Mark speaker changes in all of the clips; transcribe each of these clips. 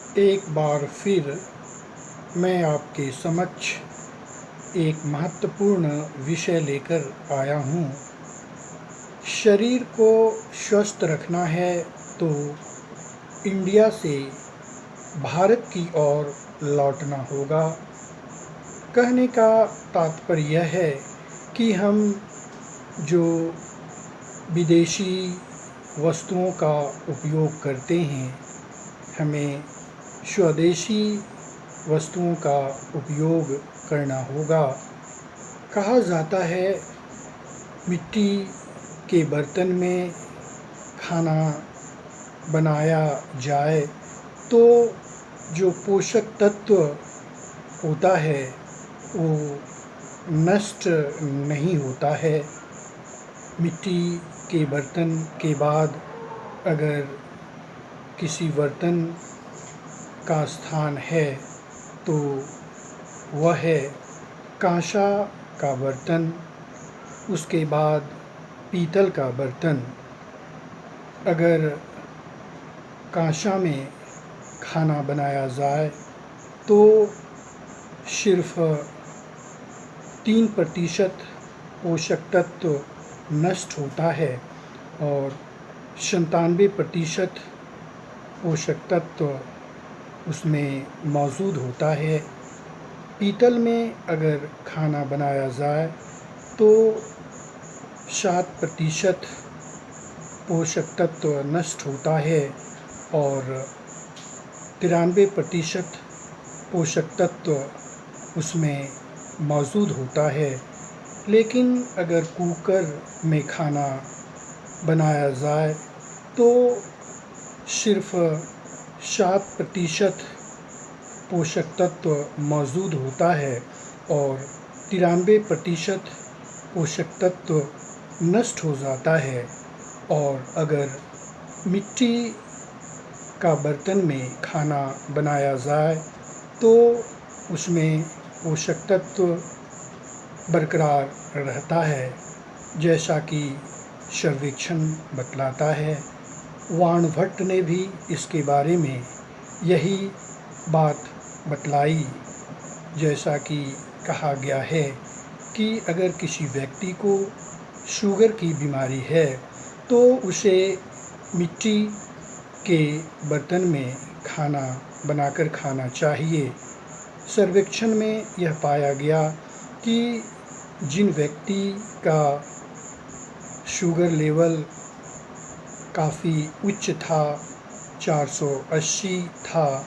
Speaker 1: एक बार फिर मैं आपके समक्ष एक महत्वपूर्ण विषय लेकर आया हूँ। शरीर को स्वस्थ रखना है तो इंडिया से भारत की ओर लौटना होगा। कहने का तात्पर्य यह है कि हम जो विदेशी वस्तुओं का उपयोग करते हैं, हमें स्वदेशी वस्तुओं का उपयोग करना होगा। कहा जाता है मिट्टी के बर्तन में खाना बनाया जाए तो जो पोषक तत्व होता है वो नष्ट नहीं होता है। मिट्टी के बर्तन के बाद अगर किसी बर्तन का स्थान है तो वह है कांसा का बर्तन, उसके बाद पीतल का बर्तन। अगर कांसा में खाना बनाया जाए तो सिर्फ 3% पोषक तत्व नष्ट होता है और 97% पोषक तत्व उसमें मौजूद होता है। पीतल में अगर खाना बनाया जाए तो 7% पोषक तत्व नष्ट होता है और 93% पोषक तत्व उसमें मौजूद होता है। लेकिन अगर कुकर में खाना बनाया जाए तो सिर्फ 7% पोषक तत्व मौजूद होता है और 93% पोषक तत्व नष्ट हो जाता है। और अगर मिट्टी का बर्तन में खाना बनाया जाए तो उसमें पोषक तत्व बरकरार रहता है, जैसा कि सर्वेक्षण बतलाता है। वाणभट्ट ने भी इसके बारे में यही बात बतलाई। जैसा कि कहा गया है कि अगर किसी व्यक्ति को शुगर की बीमारी है तो उसे मिट्टी के बर्तन में खाना बनाकर खाना चाहिए। सर्वेक्षण में यह पाया गया कि जिन व्यक्ति का शुगर लेवल काफ़ी उच्च था, 480 था,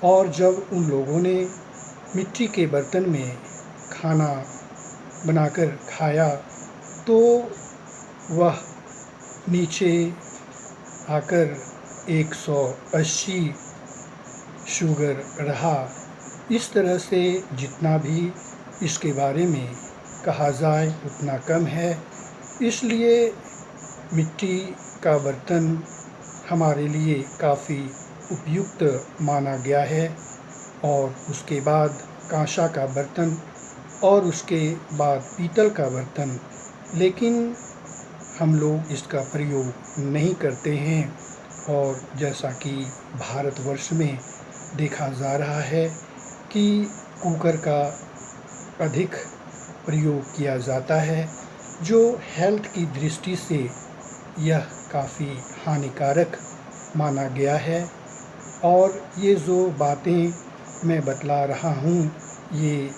Speaker 1: और जब उन लोगों ने मिट्टी के बर्तन में खाना बनाकर खाया तो वह नीचे आकर 180 शुगर रहा। इस तरह से जितना भी इसके बारे में कहा जाए उतना कम है। इसलिए मिट्टी का बर्तन हमारे लिए काफ़ी उपयुक्त माना गया है और उसके बाद कांसा का बर्तन और उसके बाद पीतल का बर्तन। लेकिन हम लोग इसका प्रयोग नहीं करते हैं और जैसा कि भारतवर्ष में देखा जा रहा है कि कुकर का अधिक प्रयोग किया जाता है, जो हेल्थ की दृष्टि से यह काफ़ी हानिकारक माना गया है। और ये जो बातें मैं बतला रहा हूँ ये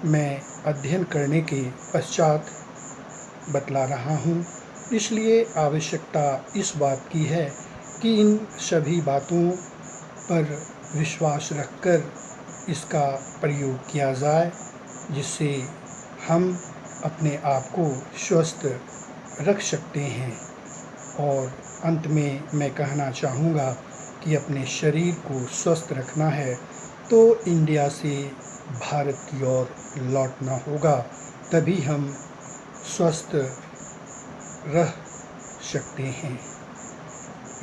Speaker 1: मैं अध्ययन करने के पश्चात बतला रहा हूँ। इसलिए आवश्यकता इस बात की है कि इन सभी बातों पर विश्वास रखकर इसका प्रयोग किया जाए, जिससे हम अपने आप को स्वस्थ रख सकते हैं। और अंत में मैं कहना चाहूँगा कि अपने शरीर को स्वस्थ रखना है तो इंडिया से भारत की ओर लौटना होगा, तभी हम स्वस्थ रह सकते हैं।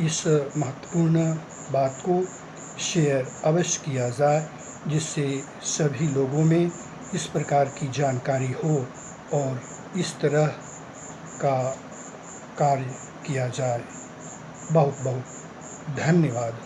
Speaker 1: इस महत्वपूर्ण बात को शेयर अवश्य किया जाए, जिससे सभी लोगों में इस प्रकार की जानकारी हो और इस तरह का कार्य किया जाए। बहुत बहुत धन्यवाद।